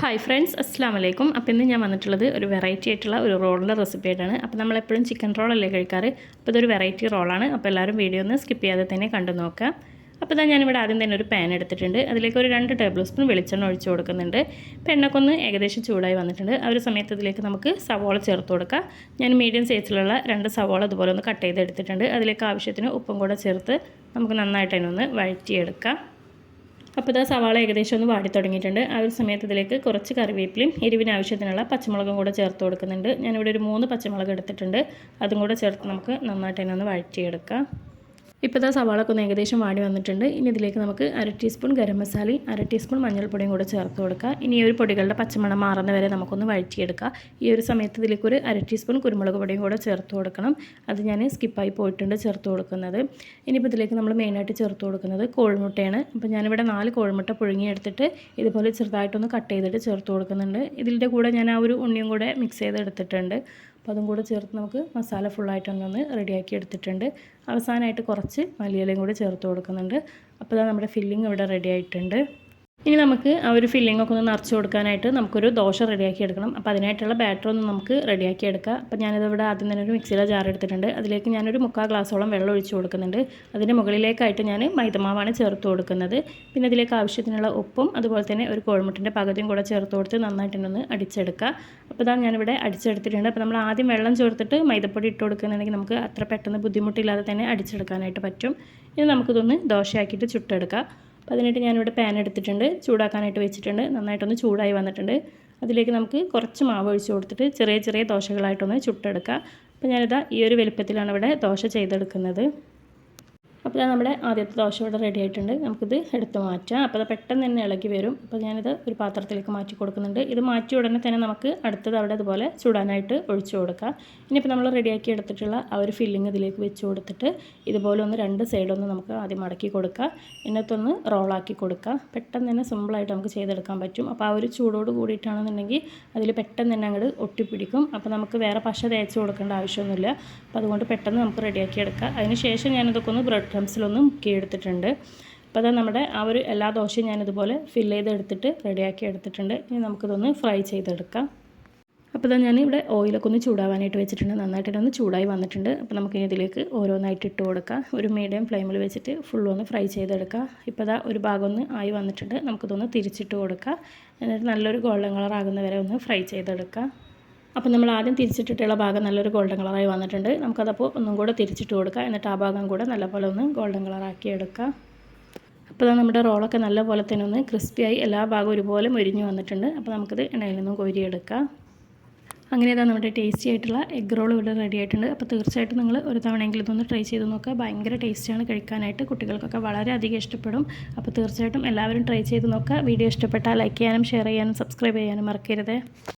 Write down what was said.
Hi friends, അസ്സലാമു അലൈക്കും. അപ്പോൾ ഇന്ന് ഞാൻ വന്നിട്ടുള്ളത് ഒരു വെറൈറ്റി ആയിട്ടുള്ള ഒരു റോളിൻ്റെ റെസിപ്പി ആയിട്ടാണ്. അപ്പോൾ നമ്മളെപ്പോഴും ചിക്കൻ റോളല്ലേ കഴിക്കാറ്. അപ്പോൾ ഇതൊരു വെറൈറ്റി റോളാണ്. അപ്പോൾ എല്ലാവരും വീഡിയോ ഒന്ന് സ്കിപ്പ് ചെയ്യാതെ തന്നെ കണ്ടു നോക്കാം. അപ്പോൾ ഇതാ ഞാനിവിടെ ആദ്യം തന്നെ ഒരു പാൻ എടുത്തിട്ടുണ്ട്. അതിലേക്ക് ഒരു 2 ടേബിൾ സ്പൂൺ വെളിച്ചെണ്ണ ഒഴിച്ച് കൊടുക്കുന്നുണ്ട്. അപ്പോൾ എണ്ണക്കൊന്ന് ഏകദേശം ചൂടായി വന്നിട്ടുണ്ട്. ആ ഒരു സമയത്ത് ഇതിലേക്ക് നമുക്ക് സവോള ചേർത്ത് കൊടുക്കാം. ഞാൻ മീഡിയം സൈസിലുള്ള 2 സവോള ഇതുപോലെ ഒന്ന് കട്ട് ചെയ്തെടുത്തിട്ടുണ്ട്. അതിലേക്ക് ആവശ്യത്തിന് ഉപ്പും കൂടെ ചേർത്ത് നമുക്ക് നന്നായിട്ട് അതിനൊന്ന് വഴറ്റിയെടുക്കാം. അപ്പോൾ ഇതാ സവാള ഏകദേശം ഒന്ന് വാടി തുടങ്ങിയിട്ടുണ്ട്. ആ ഒരു സമയത്ത് ഇതിലേക്ക് കുറച്ച് കറിവേപ്പിലയും എരിവിന് ആവശ്യത്തിനുള്ള പച്ചമുളകും കൂടെ ചേർത്ത് കൊടുക്കുന്നുണ്ട്. ഞാനിവിടെ ഒരു 3 പച്ചമുളക് എടുത്തിട്ടുണ്ട്. അതും കൂടെ ചേർത്ത് നമുക്ക് നന്നായിട്ട് തന്നെ ഒന്ന് വഴറ്റിയെടുക്കാം. ഇപ്പോൾ ഇതാ സവാളൊക്കെ ഒന്ന് ഏകദേശം വാടി വന്നിട്ടുണ്ട്. ഇനി ഇതിലേക്ക് നമുക്ക് 1/2 ടീസ്പൂൺ ഗരം മസാലയും 1/2 ടീസ്പൂൺ മഞ്ഞൾപ്പൊടിയും കൂടെ ചേർത്ത് കൊടുക്കുക. ഇനി ഈ ഒരു പൊടികളുടെ പച്ചമണം മാറുന്ന വരെ നമുക്കൊന്ന് വഴറ്റിയെടുക്കാം. ഈ ഒരു സമയത്ത് ഇതിലേക്ക് ഒരു 1/2 ടീസ്പൂൺ കുരുമുളക് പൊടിയും കൂടെ ചേർത്ത് കൊടുക്കണം. അത് ഞാൻ സ്കിപ്പായി പോയിട്ടുണ്ട് ചേർത്ത് കൊടുക്കുന്നത്. ഇനിയിപ്പോൾ ഇതിലേക്ക് നമ്മൾ മെയിനായിട്ട് ചേർത്ത് കൊടുക്കുന്നത് കോഴിമുട്ടയാണ്. അപ്പോൾ ഞാനിവിടെ 4 കോഴിമുട്ട പുഴുങ്ങിയെടുത്തിട്ട് ഇതുപോലെ ചെറുതായിട്ടൊന്ന് കട്ട് ചെയ്തിട്ട് ചേർത്ത് കൊടുക്കുന്നുണ്ട്. ഇതിൻ്റെ കൂടെ ഞാൻ ആ ഒരു ഉണ്ണിയും കൂടെ മിക്സ് ചെയ്തെടുത്തിട്ടുണ്ട്. അപ്പോൾ അതും കൂടെ ചേർത്ത് നമുക്ക് മസാല ഫുള്ളായിട്ടൊന്ന് റെഡിയാക്കി എടുത്തിട്ടുണ്ട്. അവസാനമായിട്ട് കുറച്ച് മല്ലിയിലയും കൂടി ചേർത്ത് കൊടുക്കുന്നുണ്ട്. അപ്പോൾ നമ്മുടെ ഫില്ലിംഗ് ഇവിടെ റെഡി ആയിട്ടുണ്ട്. ഇനി നമുക്ക് ആ ഒരു ഫില്ലിംഗ് ഒക്കെ ഒന്ന് നിറച്ച് കൊടുക്കാനായിട്ട് നമുക്കൊരു ദോശ റെഡിയാക്കി എടുക്കണം. അപ്പോൾ അതിനായിട്ടുള്ള ബാറ്റർ ഒന്ന് നമുക്ക് റെഡിയാക്കി എടുക്കാം. അപ്പോൾ ഞാനിതിവിടെ ആദ്യം തന്നെ ഒരു മിക്സിയിലെ ജാർ എടുത്തിട്ടുണ്ട്. അതിലേക്ക് ഞാനൊരു 3/4 ഗ്ലാസോളം വെള്ളം ഒഴിച്ച് കൊടുക്കുന്നുണ്ട്. അതിൻ്റെ മുകളിലേക്കായിട്ട് ഞാൻ മൈദമാവാണ് ചേർത്ത് കൊടുക്കുന്നത്. പിന്നെ അതിലേക്ക് ആവശ്യത്തിനുള്ള ഉപ്പും അതുപോലെ തന്നെ ഒരു കോഴിമുട്ടിൻ്റെ പകുതിയും കൂടെ ചേർത്ത് കൊടുത്ത് നന്നായിട്ടൊന്ന് അടിച്ചെടുക്കുക. അപ്പോൾ ഇതാണ് ഞാനിവിടെ അടിച്ചെടുത്തിട്ടുണ്ട്. അപ്പോൾ നമ്മൾ ആദ്യം വെള്ളം ചേർത്തിട്ട് മൈദപ്പൊടി ഇട്ട് കൊടുക്കുന്നുണ്ടെങ്കിൽ നമുക്ക് അത്ര പെട്ടെന്ന് ബുദ്ധിമുട്ടില്ലാതെ തന്നെ അടിച്ചെടുക്കാനായിട്ട് പറ്റും. ഇനി നമുക്കിതൊന്ന് ദോശയാക്കിയിട്ട് ചുട്ടെടുക്കാം. അപ്പോൾ അതിനായിട്ട് ഞാനിവിടെ പാൻ എടുത്തിട്ടുണ്ട്, ചൂടാക്കാനായിട്ട് വെച്ചിട്ടുണ്ട്. നന്നായിട്ടൊന്ന് ചൂടായി വന്നിട്ടുണ്ട്. അതിലേക്ക് നമുക്ക് കുറച്ച് മാവ് ഒഴിച്ച് കൊടുത്തിട്ട് ചെറിയ ചെറിയ ദോശകളായിട്ടൊന്ന് ചുട്ടെടുക്കാം. അപ്പോൾ ഞാനിതാ ഈ ഒരു വലുപ്പത്തിലാണ് ഇവിടെ ദോശ ചെയ്തെടുക്കുന്നത്. അപ്പോൾ നമ്മുടെ ആദ്യത്തെ ദോശ ഇവിടെ റെഡി ആയിട്ടുണ്ട്. നമുക്കിത് എടുത്ത് മാറ്റാം. അപ്പോൾ അത് പെട്ടെന്ന് തന്നെ ഇളകി വരും. അപ്പോൾ ഞാനിത് ഒരു പാത്രത്തിലേക്ക് മാറ്റി കൊടുക്കുന്നുണ്ട്. ഇത് മാറ്റിയ ഉടനെ തന്നെ നമുക്ക് അടുത്തത് അവിടെ അതുപോലെ ചൂടാനായിട്ട് ഒഴിച്ചു കൊടുക്കാം. ഇനിയിപ്പോൾ നമ്മൾ റെഡിയാക്കി എടുത്തിട്ടുള്ള ആ ഒരു ഫില്ലിങ് ഇതിലേക്ക് വെച്ച് കൊടുത്തിട്ട് ഇതുപോലെ ഒന്ന് 2 സൈഡൊന്ന് നമുക്ക് ആദ്യം മടക്കി കൊടുക്കുക. എന്നിട്ടൊന്ന് റോളാക്കി കൊടുക്കുക. പെട്ടെന്ന് തന്നെ സിമ്പിളായിട്ട് നമുക്ക് ചെയ്തെടുക്കാൻ പറ്റും. അപ്പോൾ ആ ഒരു ചൂടോട് കൂടിയിട്ടാണെന്നുണ്ടെങ്കിൽ അതിൽ പെട്ടെന്ന് തന്നെ അങ്ങോട്ട് ഒട്ടിപ്പിടിക്കും. അപ്പോൾ നമുക്ക് വേറെ പശ തേച്ച് കൊടുക്കേണ്ട ആവശ്യമൊന്നുമില്ല. അപ്പോൾ അതുകൊണ്ട് പെട്ടെന്ന് നമുക്ക് റെഡിയാക്കി എടുക്കാം. അതിന് ശേഷം ഞാനിതൊക്കെ ഒന്ന് ബ്രെഡ് ക്രംസിലൊന്ന് മുക്കിയെടുത്തിട്ടുണ്ട്. അപ്പോൾ അത് നമ്മുടെ ആ ഒരു എല്ലാ ദോശയും ഞാനിതുപോലെ ഫില്ല് ചെയ്തെടുത്തിട്ട് റെഡിയാക്കി എടുത്തിട്ടുണ്ട്. ഇനി നമുക്കിതൊന്ന് ഫ്രൈ ചെയ്തെടുക്കാം. അപ്പോൾ ഇതാ ഞാനിവിടെ ഓയിലൊക്കെ ഒന്ന് ചൂടാവാനായിട്ട് വെച്ചിട്ടുണ്ട്. നന്നായിട്ടൊന്ന് ചൂടായി വന്നിട്ടുണ്ട്. അപ്പോൾ നമുക്കിനി ഇതിലേക്ക് ഓരോന്നായിട്ട് ഇട്ട് കൊടുക്കാം. ഒരു മീഡിയം ഫ്ലെയിമിൽ വെച്ചിട്ട് ഫുള്ളൊന്ന് ഫ്രൈ ചെയ്തെടുക്കുക. ഇപ്പോൾ ഇതാ ഒരു ഭാഗം ഒന്ന് ആയി വന്നിട്ടുണ്ട്. നമുക്കിതൊന്ന് തിരിച്ചിട്ട് കൊടുക്കാം. എന്നിട്ട് നല്ലൊരു ഗോൾഡൻ കളർ ആകുന്ന വരെ ഒന്ന് ഫ്രൈ ചെയ്തെടുക്കാം. അപ്പോൾ നമ്മൾ ആദ്യം തിരിച്ചിട്ടിട്ടുള്ള ഭാഗം നല്ലൊരു ഗോൾഡൻ കളറായി വന്നിട്ടുണ്ട്. നമുക്കതപ്പോൾ ഒന്നും കൂടെ തിരിച്ചിട്ട് കൊടുക്കുക. എന്നിട്ട് ആ ഭാഗം കൂടെ നല്ലപോലെ ഒന്ന് ഗോൾഡൻ കളറാക്കി എടുക്കുക. അപ്പോൾ നമ്മുടെ റോളൊക്കെ നല്ലപോലെ തന്നെ ഒന്ന് ക്രിസ്പിയായി എല്ലാ ഭാഗവും ഒരുപോലെ മൊരിഞ്ഞ് വന്നിട്ടുണ്ട്. അപ്പോൾ നമുക്കിത് എണ്ണയിൽ നിന്നും കോരിയെടുക്കാം. അങ്ങനെ ഇതാ നമ്മുടെ ടേസ്റ്റി ആയിട്ടുള്ള എഗ് റോൾ ഇവിടെ റെഡി ആയിട്ടുണ്ട്. അപ്പോൾ തീർച്ചയായിട്ടും നിങ്ങൾ ഒരു തവണയെങ്കിലും ഇതൊന്ന് ട്രൈ ചെയ്ത് നോക്കുക. ഭയങ്കര ടേസ്റ്റിയാണ് കഴിക്കാനായിട്ട്. കുട്ടികൾക്കൊക്കെ വളരെയധികം ഇഷ്ടപ്പെടും. അപ്പോൾ തീർച്ചയായിട്ടും എല്ലാവരും ട്രൈ ചെയ്ത് നോക്കുക. വീഡിയോ ഇഷ്ടപ്പെട്ടാൽ ലൈക്ക് ചെയ്യാനും ഷെയർ ചെയ്യാനും സബ്സ്ക്രൈബ് ചെയ്യാനും മറക്കരുത്.